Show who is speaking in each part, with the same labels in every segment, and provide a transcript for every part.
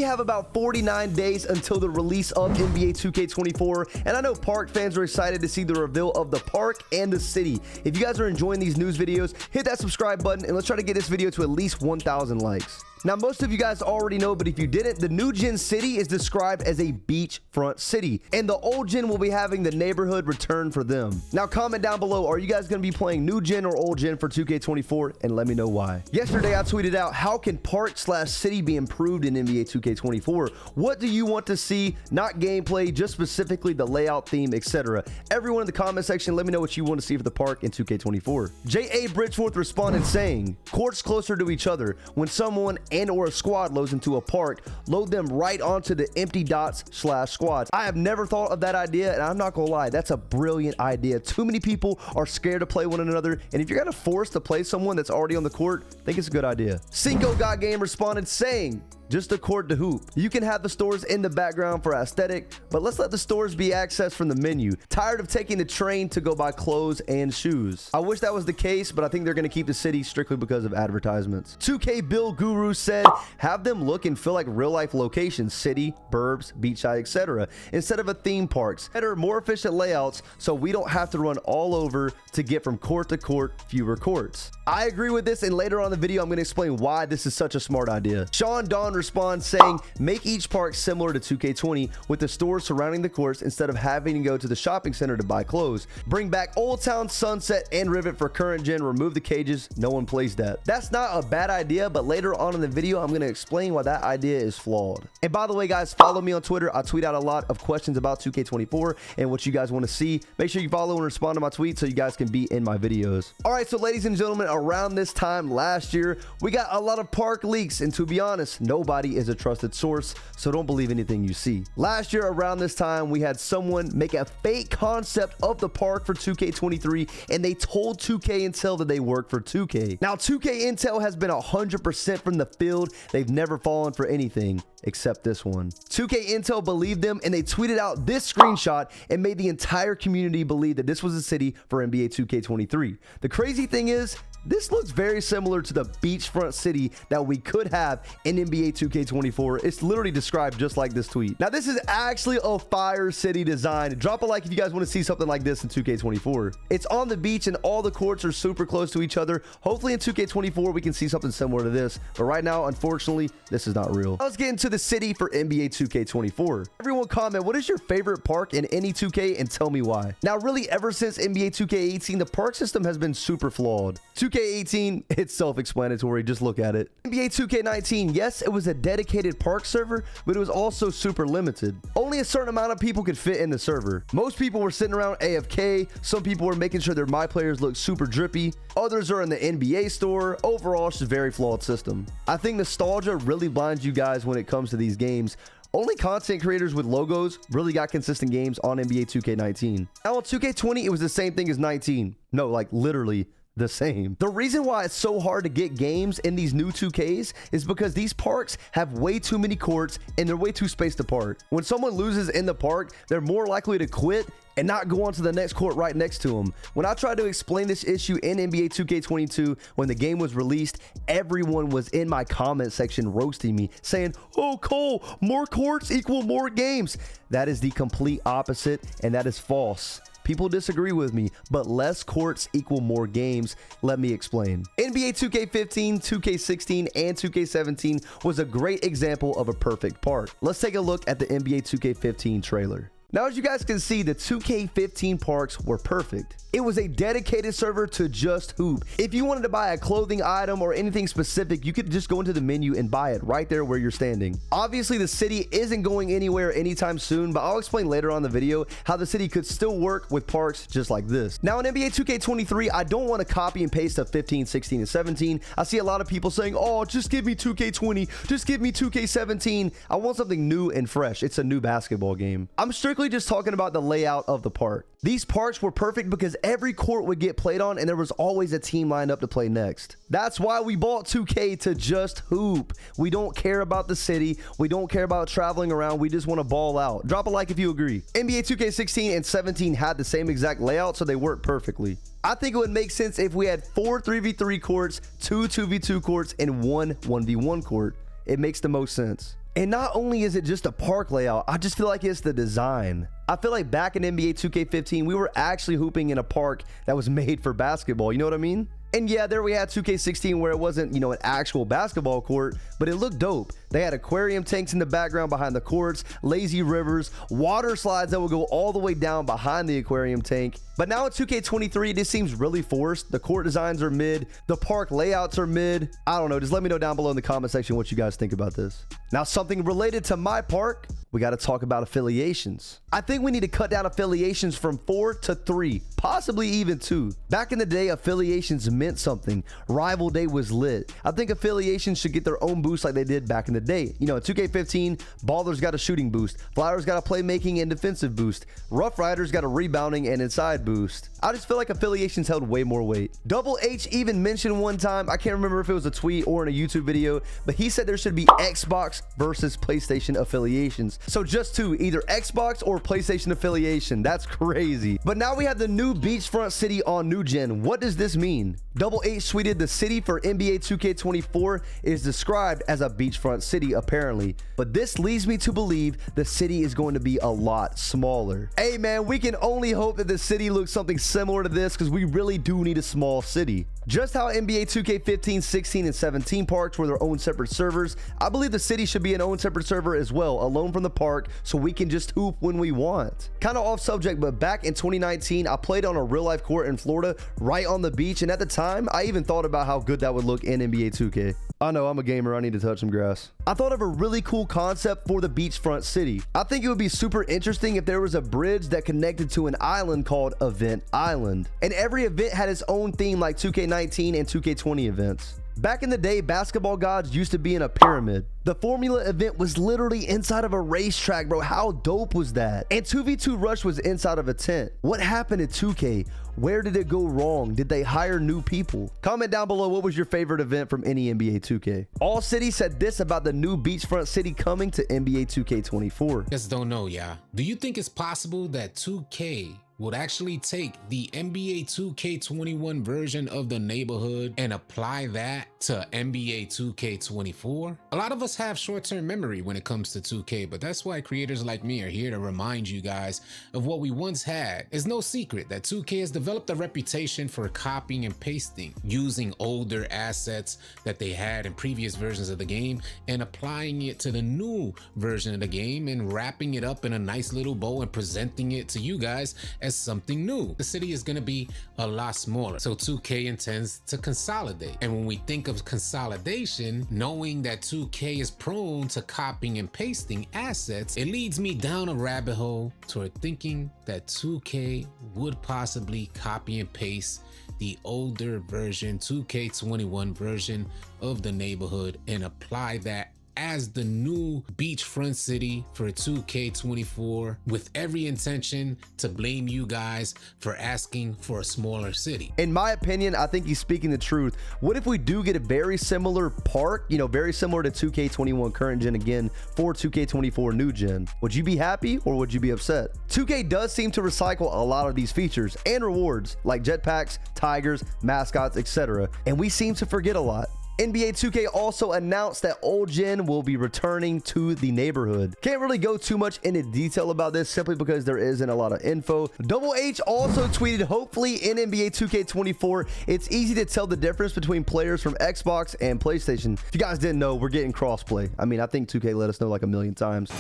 Speaker 1: We have about 49 days until the release of NBA 2K24, and I know park fans are excited to see the reveal of the park and the city. If you guys are enjoying these news videos, hit that subscribe button and let's try to get this video to at least 1,000 likes. Now, most of you guys already know, but if you didn't, the new gen city is described as a beachfront city, and the old gen will be having the neighborhood return for them. Now, comment down below, are you guys going to be playing new gen or old gen for 2K24, and let me know why. Yesterday, I tweeted out, how can park/city be improved in NBA 2K24? What do you want to see? Not gameplay, just specifically the layout, theme, etc. Everyone in the comment section, let me know what you want to see for the park in 2K24. J.A. Bridgeforth responded saying, courts closer to each other. When someone and or a squad loads into a park, load them right onto the empty dots/squads. I have never thought of that idea, and I'm not gonna lie, that's a brilliant idea. Too many people are scared to play one another, and if you're gonna force to play someone that's already on the court, I think it's a good idea. Cinco Got Game responded saying, just a court to hoop. You can have the stores in the background for aesthetic, but let's let the stores be accessed from the menu. Tired of taking the train to go buy clothes and shoes. I wish that was the case, but I think they're going to keep the city strictly because of advertisements. 2K Bill Guru said, have them look and feel like real life locations, city, burbs, beachside, etc. instead of a theme parks. Better, more efficient layouts so we don't have to run all over to get from court to court, fewer courts. I agree with this, and later on in the video, I'm going to explain why this is such a smart idea. Sean Don responds saying, make each park similar to 2K20 with the stores surrounding the courts instead of having to go to the shopping center to buy clothes. Bring back Old Town, Sunset, and Rivet for current gen. Remove the cages. No one plays that. That's not a bad idea, but later on in the video, I'm going to explain why that idea is flawed. And by the way, guys, follow me on Twitter. I tweet out a lot of questions about 2K24 and what you guys want to see. Make sure you follow and respond to my tweets so you guys can be in my videos. All right, so ladies and gentlemen, around this time last year, we got a lot of park leaks, and to be honest, nobody is a trusted source, so don't believe anything you see. Last year around this time, we had someone make a fake concept of the park for 2K23, and they told 2K Intel that they work for 2K. Now, 2K Intel has been 100% from the field. They've never fallen for anything except this one. 2K Intel believed them, and they tweeted out this screenshot and made the entire community believe that this was a city for NBA 2K23. The crazy thing is, this looks very similar to the beachfront city that we could have in NBA 2K24. It's literally described just like this tweet. Now, this is actually a fire city design. Drop a like if you guys want to see something like this in 2K24. It's on the beach and all the courts are super close to each other. Hopefully in 2K24 we can see something similar to this, but right now, unfortunately, this is not real. Let's get into the city for NBA 2K24. Everyone comment, what is your favorite park in any 2K, and tell me why. Now, really, ever since NBA 2K18, the park system has been super flawed. 2K18, it's self-explanatory, just look at it. NBA 2K19, yes, it was a dedicated park server, but it was also super limited. Only a certain amount of people could fit in the server. Most people were sitting around AFK, some people were making sure their MyPlayers looked super drippy, others are in the NBA store. Overall, it's just a very flawed system. I think nostalgia really blinds you guys when it comes to these games. Only content creators with logos really got consistent games on NBA 2K19. Now on 2K20, it was the same thing as 19. No, like literally the same. The reason why it's so hard to get games in these new 2Ks is because these parks have way too many courts and they're way too spaced apart. When someone loses in the park, they're more likely to quit and not go on to the next court right next to them. When I tried to explain this issue in NBA 2K22 when the game was released, everyone was in my comment section roasting me, saying, oh, Cole, more courts equal more games. That is the complete opposite, and that is false. People disagree with me, but less courts equal more games. Let me explain. NBA 2K15, 2K16, and 2K17 was a great example of a perfect park. Let's take a look at the NBA 2K15 trailer. Now, as you guys can see, the 2K15 parks were perfect. It was a dedicated server to just hoop. If you wanted to buy a clothing item or anything specific, you could just go into the menu and buy it right there where you're standing. Obviously, the city isn't going anywhere anytime soon, but I'll explain later on in the video how the city could still work with parks just like this. Now, in NBA 2K23, I don't want to copy and paste of 15, 16, and 17. I see a lot of people saying, oh, just give me 2K20, just give me 2K17. I want something new and fresh. It's a new basketball game. I'm strictly just talking about the layout of the park. These parks were perfect because every court would get played on and there was always a team lined up to play next. That's why we bought 2K, to just hoop. We don't care about the city. We don't care about traveling around. We just want to ball out. Drop a like if you agree. NBA 2K16 and 17 had the same exact layout, so they worked perfectly. I think it would make sense if we had 4 3v3 courts, 2 2v2 courts, and 1 1v1 court. It makes the most sense. And not only is it just a park layout, I just feel like it's the design. I feel like back in NBA 2K15, we were actually hooping in a park that was made for basketball. You know what I mean? And yeah, there we had 2K16 where it wasn't, an actual basketball court, but it looked dope. They had aquarium tanks in the background behind the courts, lazy rivers, water slides that would go all the way down behind the aquarium tank. But now in 2K23, this seems really forced. The court designs are mid. The park layouts are mid. I don't know. Just let me know down below in the comment section what you guys think about this. Now, something related to my park, we got to talk about affiliations. I think we need to cut down affiliations from 4 to 3, possibly even 2. Back in the day, affiliations meant something. Rival Day was lit. I think affiliations should get their own boost like they did back in the day. In 2K15, Ballers got a shooting boost. Flyers got a playmaking and defensive boost. Rough Riders got a rebounding and inside boost. I just feel like affiliations held way more weight. Double H even mentioned one time, I can't remember if it was a tweet or in a YouTube video, but he said there should be Xbox versus PlayStation affiliations. So just 2, either Xbox or PlayStation affiliation. That's crazy. But now we have the new beachfront city on new gen. What does this mean? Double H tweeted, the city for NBA 2K24 is described as a beachfront city apparently, but this leads me to believe the city is going to be a lot smaller. Hey man, we can only hope that the city looks something similar to this because we really do need a small city. Just how NBA 2K15, 16, and 17 parks were their own separate servers, I believe the city should be an own separate server as well, alone from the park, so we can just hoop when we want. Kind of off subject, but back in 2019, I played on a real life court in Florida, right on the beach, and at the time, I even thought about how good that would look in NBA 2K. I know, I'm a gamer, I need to touch some grass. I thought of a really cool concept for the beachfront city. I think it would be super interesting if there was a bridge that connected to an island called Event Island. And every event had its own theme like 2K19 and 2K20 events. Back in the day, basketball gods used to be in a pyramid. The Formula event was literally inside of a racetrack, bro. How dope was that? And 2v2 Rush was inside of a tent. What happened to 2K? Where did it go wrong? Did they hire new people? Comment down below what was your favorite event from any NBA 2K. All City said this about the new beachfront city coming to NBA 2K24.
Speaker 2: Just don't know, yeah. Do you think it's possible that 2K would actually take the NBA 2K21 version of the neighborhood and apply that to NBA 2K24? A lot of us have short-term memory when it comes to 2K, but that's why creators like me are here to remind you guys of what we once had. It's no secret that 2K has developed a reputation for copying and pasting, using older assets that they had in previous versions of the game and applying it to the new version of the game and wrapping it up in a nice little bow and presenting it to you guys as something new. The city is going to be a lot smaller, so 2K intends to consolidate. And when we think of consolidation, knowing that 2K is prone to copying and pasting assets, it leads me down a rabbit hole toward thinking that 2K would possibly copy and paste the older version, 2K21 version of the neighborhood and apply that as the new beachfront city for 2K24, with every intention to blame you guys for asking for a smaller city.
Speaker 1: In my opinion, I think he's speaking the truth. What if we do get a very similar park, very similar to 2K21 current gen again for 2K24 new gen? Would you be happy or would you be upset? 2K does seem to recycle a lot of these features and rewards like jetpacks, tigers, mascots, etc. And we seem to forget a lot. NBA 2K also announced that old gen will be returning to the neighborhood. Can't really go too much into detail about this simply because there isn't a lot of info. Double H also tweeted, hopefully in NBA 2K24, it's easy to tell the difference between players from Xbox and PlayStation. If you guys didn't know, we're getting crossplay. I mean, I think 2K let us know like a million times.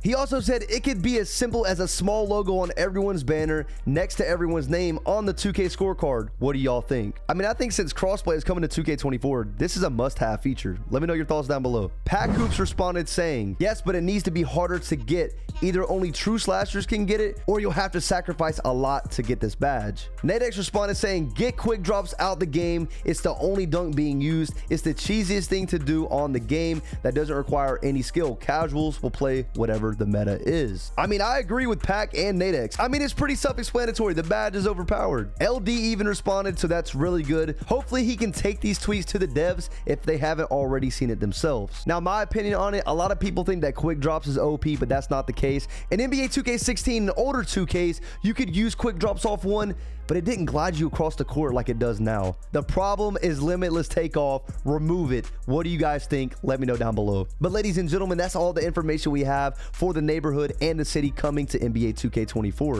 Speaker 1: He also said it could be as simple as a small logo on everyone's banner next to everyone's name on the 2K scorecard. What do y'all think? I mean, I think since crossplay is coming to 2K24, this is a must-have feature. Let me know your thoughts down below. Pack Hoops responded saying, yes, but it needs to be harder to get. Either only true slashers can get it, or you'll have to sacrifice a lot to get this badge. NetX responded saying, get quick drops out the game. It's the only dunk being used. It's the cheesiest thing to do on the game that doesn't require any skill. Casuals will play whatever whatever the meta is. I mean, I agree with Pac and Nadex. I mean, it's pretty self-explanatory. The badge is overpowered. LD even responded, so that's really good. Hopefully he can take these tweets to the devs if they haven't already seen it themselves. Now, my opinion on it, a lot of people think that quick drops is OP, but that's not the case. In NBA 2K16 and older 2Ks, you could use quick drops off one, but it didn't glide you across the court like it does now. The problem is limitless takeoff. Remove it. What do you guys think? Let me know down below. But ladies and gentlemen, that's all the information we have for the neighborhood and the city coming to NBA 2K24.